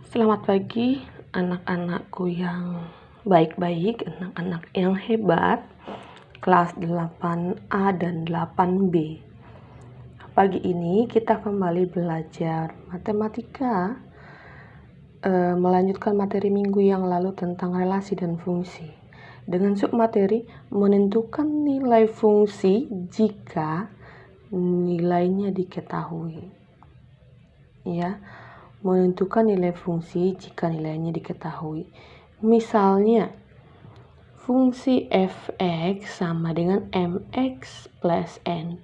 Selamat pagi anak-anakku yang baik-baik, anak-anak yang hebat, kelas 8A dan 8B. Pagi ini kita kembali belajar matematika, melanjutkan materi minggu yang lalu tentang relasi dan fungsi. Dengan submateri menentukan nilai fungsi jika nilainya diketahui. Ya. Menentukan nilai fungsi jika nilainya diketahui. Misalnya, fungsi f(x) sama dengan mx plus n.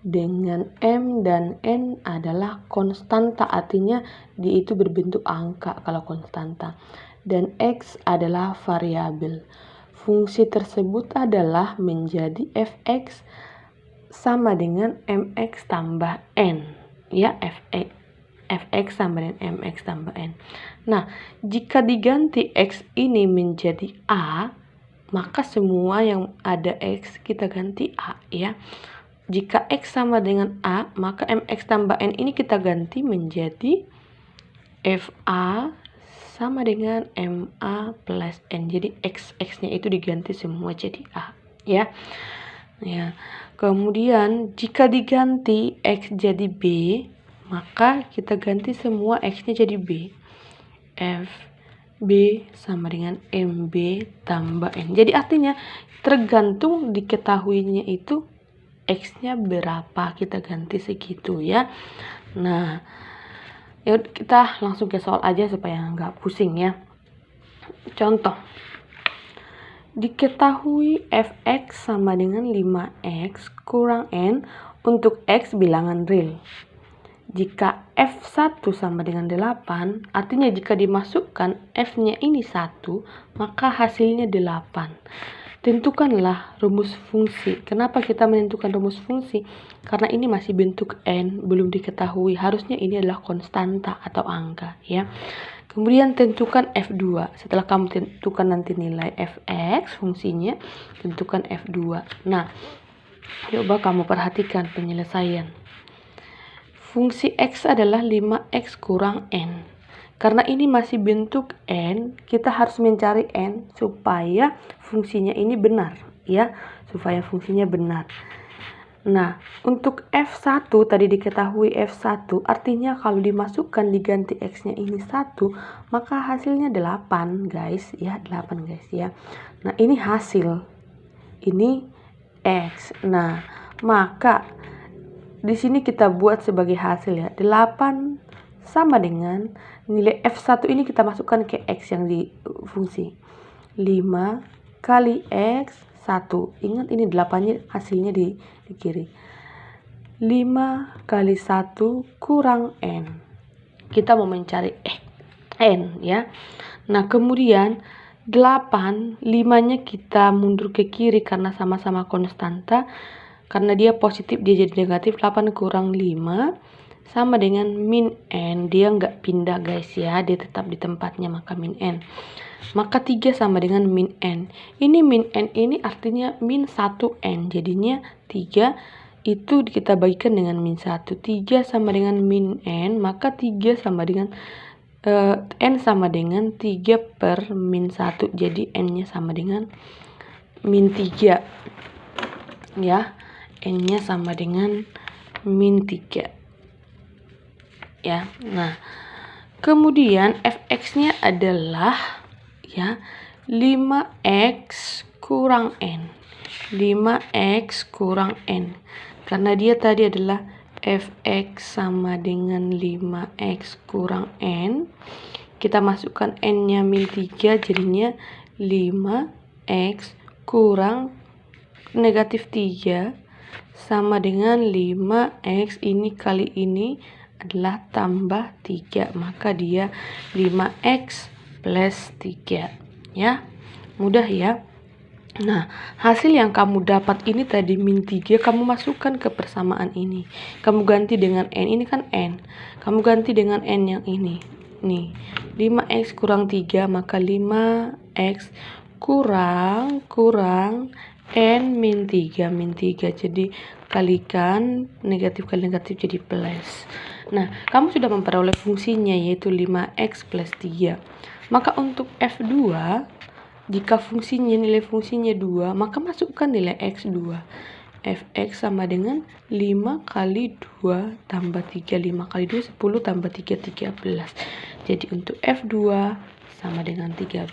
Dengan m dan n adalah konstanta, artinya dia itu berbentuk angka kalau konstanta. Dan x adalah variabel. Fungsi tersebut adalah menjadi fx sama dengan mx tambah n. Ya, fx sama dengan mx tambah n. Nah, jika diganti x ini menjadi a, maka semua yang ada x kita ganti a, ya. Jika x sama dengan a, maka mx tambah n ini kita ganti menjadi fa sama dengan ma plus n. Jadi x-nya itu diganti semua jadi a, ya. Ya. Kemudian jika diganti x jadi b, maka kita ganti semua x-nya jadi b. F B sama dengan MB tambah N. Jadi artinya tergantung diketahuinya itu x-nya berapa, kita ganti segitu, ya. Nah, yuk kita langsung ke soal aja supaya nggak pusing, ya. Contoh, diketahui fx sama dengan 5x kurang n untuk x bilangan real. Jika f1 sama dengan 8, artinya jika dimasukkan f-nya ini 1, maka hasilnya 8. Tentukanlah rumus fungsi. Kenapa kita menentukan rumus fungsi? Karena ini masih bentuk n, belum diketahui. Harusnya ini adalah konstanta atau angka, ya. Kemudian tentukan f2. Setelah kamu tentukan nanti nilai fx, fungsinya, tentukan f2. Nah, coba kamu perhatikan penyelesaian. Fungsi x adalah 5x kurang n. Karena ini masih bentuk n, kita harus mencari n supaya fungsinya ini benar, ya. Supaya fungsinya benar. Nah, untuk f1 tadi diketahui f1, artinya kalau dimasukkan diganti x-nya ini 1, maka hasilnya 8, guys, ya. 8, guys, ya. Nah, ini hasil. Ini x. Nah, maka di sini kita buat sebagai hasil, ya. 8 sama dengan nilai f1 ini kita masukkan ke x yang di fungsi. 5 kali x 1. Ingat ini 8-nya hasilnya di kiri. 5 kali 1 kurang n. Kita mau mencari n, ya. Nah, kemudian 8, 5-nya kita mundur ke kiri karena sama-sama konstanta. Karena dia positif, dia jadi negatif. 8 kurang 5 sama dengan min n. Dia nggak pindah, guys, ya. Dia tetap di tempatnya, maka min n. Maka 3 sama dengan min n. Ini min n ini artinya min 1n. Jadinya 3 itu kita bagikan dengan min 1. 3 sama dengan min n. Maka 3 sama dengan n sama dengan 3 per min 1. Jadi n-nya sama dengan min 3. Ya. N-nya sama dengan min 3, ya. Nah, kemudian fx-nya adalah, ya, 5x kurang n. 5x kurang n. Karena dia tadi adalah fx sama dengan 5x kurang n. Kita masukkan n-nya min 3, jadinya 5x kurang negatif 3 sama dengan 5x ini kali ini adalah tambah 3. Maka dia 5x plus 3. Ya, mudah, ya. Nah, hasil yang kamu dapat ini tadi min 3, kamu masukkan ke persamaan ini. Kamu ganti dengan n, ini kan n. Kamu ganti dengan n yang ini. Nih, 5x kurang 3, maka 5x kurang n min 3. Jadi kalikan negatif kali negatif jadi plus. Nah, kamu sudah memperoleh fungsinya yaitu 5x plus 3. Maka untuk F2, jika nilai fungsinya 2, maka masukkan nilai x2. Fx sama dengan 5 kali 2 tambah 3. 5 kali 2, 10 tambah 3, 13. Jadi untuk F2 sama dengan 13.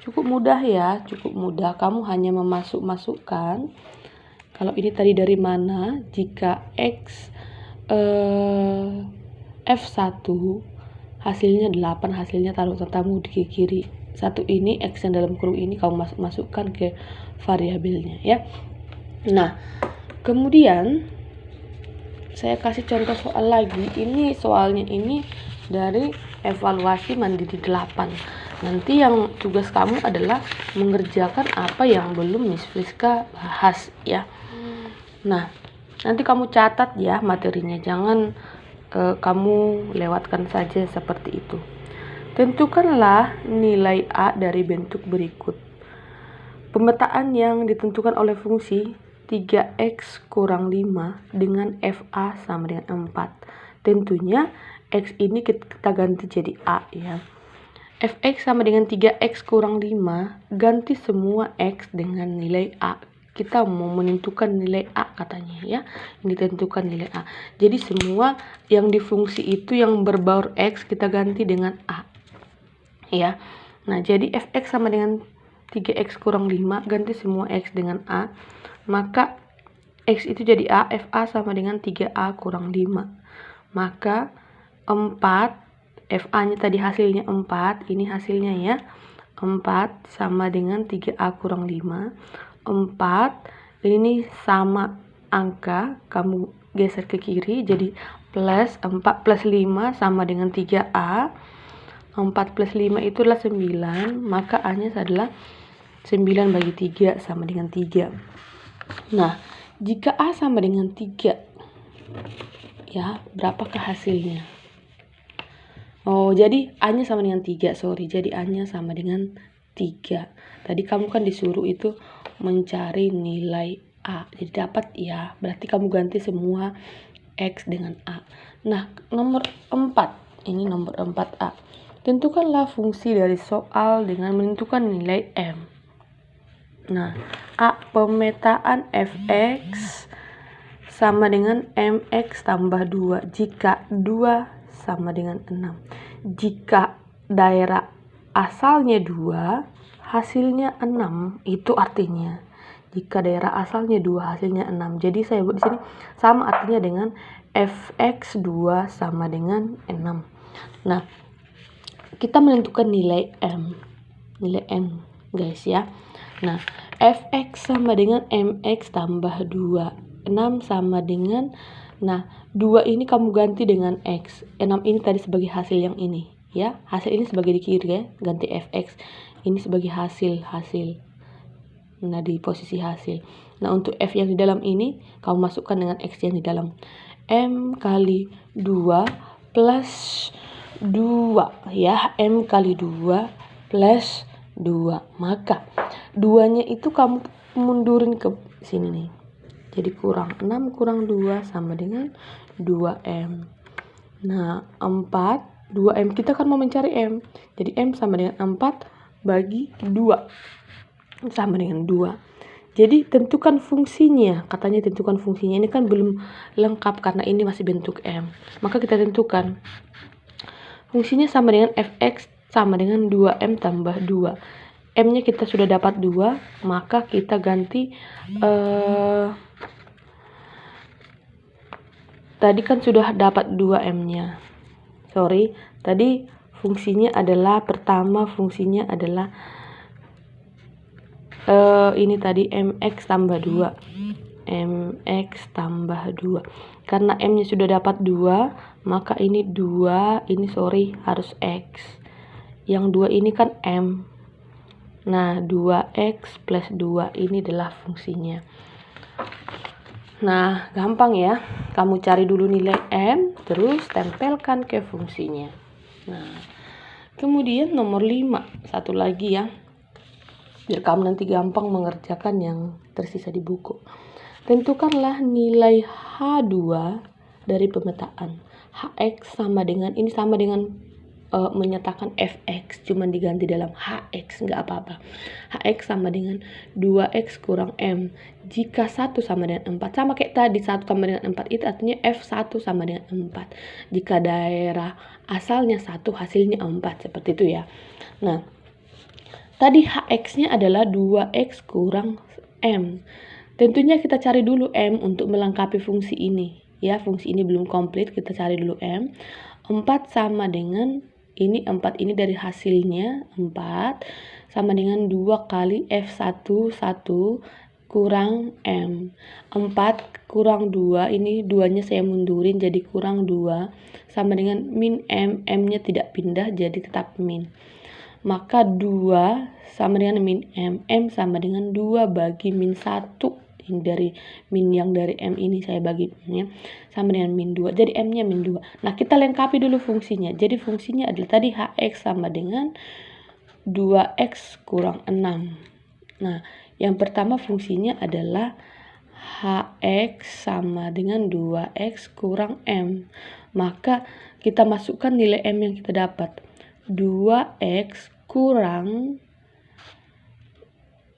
Cukup mudah ya, cukup mudah. Kamu hanya masukkan. Kalau ini tadi dari mana? Jika X F1 hasilnya 8, hasilnya taruh tatamu di kiri. Satu ini X yang dalam kurung ini kamu masukkan ke variabelnya ya. Nah, kemudian saya kasih contoh soal lagi. Ini soalnya ini dari evaluasi mandiri 8. Nanti yang tugas kamu adalah mengerjakan apa yang belum Miss Friska bahas ya. Nah, nanti kamu catat ya materinya, jangan kamu lewatkan saja seperti itu. Tentukanlah nilai A dari bentuk berikut. Pemetaan yang ditentukan oleh fungsi 3x kurang 5 dengan FA sama dengan 4. Tentunya X ini kita ganti jadi A ya. Fx sama dengan 3x kurang 5, ganti semua X dengan nilai A. Kita mau menentukan nilai A katanya ya. Ditentukan nilai A. Jadi semua yang di fungsi itu yang berbaur X kita ganti dengan A. Ya. Nah, jadi Fx sama dengan 3x kurang 5, ganti semua X dengan A. Maka X itu jadi A, FA sama dengan 3A kurang 5. Maka 4, FA-nya tadi hasilnya 4, ini hasilnya ya. 4 sama dengan 3A kurang 5. 4 ini sama angka, kamu geser ke kiri jadi plus 4 plus 5 sama dengan 3A. 4 plus 5 itu adalah 9, maka A-nya adalah 9 bagi 3 sama dengan 3. Nah, jika A sama dengan 3, ya, berapakah hasilnya? Oh, jadi A-nya sama dengan 3, jadi A-nya sama dengan 3. Tadi kamu kan disuruh itu mencari nilai A, jadi dapat ya, berarti kamu ganti semua X dengan A. Nah, nomor 4, ini nomor 4A. Tentukanlah fungsi dari soal dengan menentukan nilai M. Nah, A, pemetaan Fx sama dengan Mx tambah 2 jika 2 sama dengan 6. Jika daerah asalnya 2, hasilnya 6, itu artinya jika daerah asalnya 2, hasilnya 6. Jadi saya buat di sini sama artinya dengan Fx2 sama dengan 6. Nah, kita menentukan nilai M. Nilai M, guys ya. Nah, Fx sama dengan Mx tambah 2. 6 sama dengan, nah 2 ini kamu ganti dengan X. 6 ini tadi sebagai hasil yang ini ya. Hasil ini sebagai di kiri ya, ganti Fx. Ini sebagai hasil. Nah, di posisi hasil. Nah, untuk F yang di dalam ini kamu masukkan dengan X yang di dalam. M kali 2 plus 2 ya. M kali 2 plus 2. Maka 2-nya itu kamu mundurin ke sini nih. Jadi kurang 6 kurang 2 sama dengan 2M. Nah, 4, 2M kita kan mau mencari M. Jadi M sama dengan 4 bagi 2 sama dengan 2. Jadi tentukan fungsinya. Katanya tentukan fungsinya. Ini kan belum lengkap karena ini masih bentuk M. Maka kita tentukan. Fungsinya sama dengan Fx sama dengan 2M tambah 2. M-nya kita sudah dapat 2, maka kita ganti tadi kan sudah dapat 2M-nya. Tadi fungsinya adalah pertama fungsinya adalah ini tadi Mx tambah 2. Mx tambah 2. Karena M-nya sudah dapat 2, maka ini 2, ini harus X. Yang 2 ini kan M. Nah, 2X plus 2 ini adalah fungsinya. Nah, gampang ya. Kamu cari dulu nilai M, terus tempelkan ke fungsinya. Nah, kemudian nomor 5. Satu lagi ya. Biar kamu nanti gampang mengerjakan yang tersisa di buku. Tentukanlah nilai H2 dari pemetaan. Hx sama dengan, ini sama dengan menyatakan fx, cuman diganti dalam hx, nggak apa-apa. Hx sama dengan 2x kurang m. Jika 1 sama dengan 4, sama kayak tadi, 1 sama dengan 4 itu artinya f1 sama dengan 4. Jika daerah asalnya 1, hasilnya 4, seperti itu ya. Nah, tadi hx-nya adalah 2x kurang m. Tentunya kita cari dulu m untuk melengkapi fungsi ini. Ya, fungsi ini belum komplit, kita cari dulu m. 4 sama dengan, ini 4 ini dari hasilnya 4 sama dengan 2 kali F1 1 kurang M. 4 kurang 2, ini 2-nya saya mundurin jadi kurang 2 sama dengan min M. M-nya tidak pindah jadi tetap min. Maka 2 sama dengan min M. M sama dengan 2 bagi min 1. Ini dari min yang dari M ini saya bagi ya, sama dengan min 2. Jadi M-nya min 2. Nah, kita lengkapi dulu fungsinya. Jadi fungsinya adalah tadi Hx sama dengan 2x kurang 6. Nah, yang pertama fungsinya adalah Hx sama dengan 2x kurang M. Maka kita masukkan nilai M yang kita dapat. 2x kurang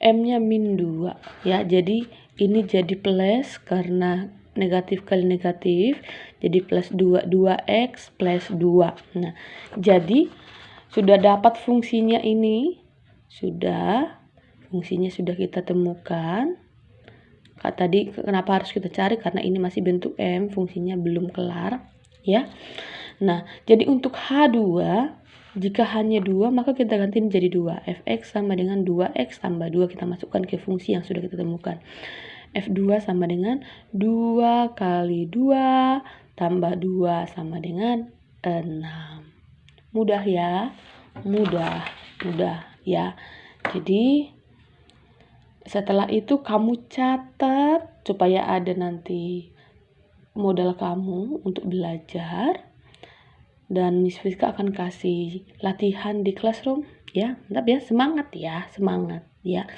M-nya min 2. Ya, jadi ini jadi plus karena negatif kali negatif. Jadi plus 2, 2x plus 2. Nah, jadi sudah dapat fungsinya ini. Fungsinya sudah kita temukan. Tadi kenapa harus kita cari? Karena ini masih bentuk M, fungsinya belum kelar. Ya. Nah, jadi untuk H2, jika hanya 2, maka kita ganti menjadi 2. Fx sama dengan 2x tambah 2. Kita masukkan ke fungsi yang sudah kita temukan. F2 sama dengan 2 kali 2 tambah 2 sama dengan 6. Mudah ya? Mudah ya. Jadi, setelah itu kamu catat supaya ada nanti modal kamu untuk belajar. Dan Miss Friska akan kasih latihan di classroom ya. Mantap ya, semangat ya.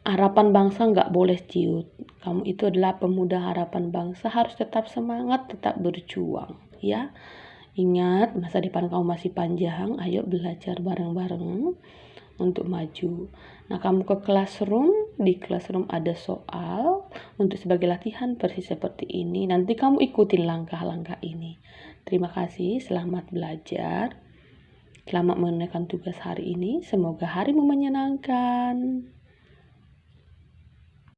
Harapan bangsa nggak boleh ciut. Kamu itu adalah pemuda harapan bangsa, harus tetap semangat, tetap berjuang ya. Ingat, masa depan kamu masih panjang. Ayo belajar bareng-bareng untuk maju. Nah, kamu ke classroom, di classroom ada soal untuk sebagai latihan persis seperti ini. Nanti kamu ikutin langkah-langkah ini. Terima kasih, selamat belajar. Selamat menunaikan tugas hari ini. Semoga harimu menyenangkan.